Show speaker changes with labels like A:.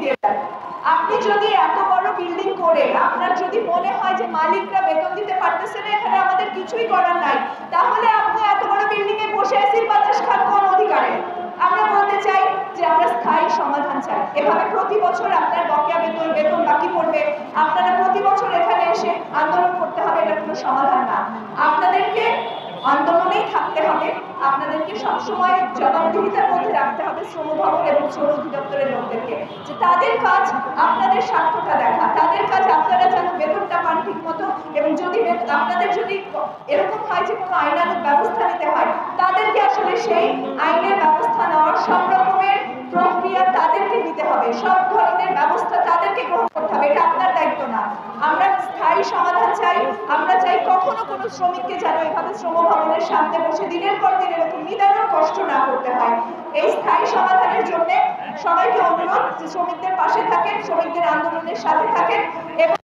A: দিয়ে দেন। আপনি যদি এত বড় বিল্ডিং করে আপনার যদি মনে হয় যে মালিকরা বেতন দিতে পারতেছে না, এখানে আমাদের কিছুই করার নাই, তাহলে আপনি এত বড় বিল্ডিং এ বসে এসির বাতাস খান কোন অধিকারে? আমরা বলতে চাই যে আমরা স্থায়ী সমাধান চাই। এভাবে প্রতি বছর আপনার বকেয়া বেতন বাকি পড়বে, আপনারা প্রতি বছর এখানে এসে আন্দোলন করতে হবে, এটা কোনো সমাধান না। আপনাদেরকে আন্দোলনেই থাকতে হবে, আপনাদেরকে সবসময় জবাবদিহিতার মধ্যে রাখতে হবে শ্রম ভবন এবং শ্রম অধিদপ্তরের লোকদেরকে, যে তাদের কাজ আপনাদের স্বার্থটা দেখা, তাদের কাজ আপনারা যেন বেতনটা পান ঠিক মতো, এবং যদি আপনাদের যদি এরকম হয় যে কোনো আইনানুগ ব্যবস্থা নিতে হয়, তাদেরকে আসলে সেই আইনের ব্যবস্থা নেওয়ার সব রকমের প্রক্রিয়া তাদেরকে নিতে হবে, সব ধরনের ব্যবস্থা তাদেরকে গ্রহণ করতে হবে, এটা আপনার দায়িত্ব না। আমরা স্থায়ী সমাধান চাই। আমরা চাই কখনো কোনো শ্রমিককে যেন এভাবে শ্রম ভবনের সামনে বসে দিনের পর দিন এরকম নিদারুণ কষ্ট না করতে হয়। এই স্থায়ী সমাধানের জন্য সবাইকে অনুরোধ যে শ্রমিকদের পাশে থাকেন, শ্রমিকদের আন্দোলনের সাথে থাকেন এবং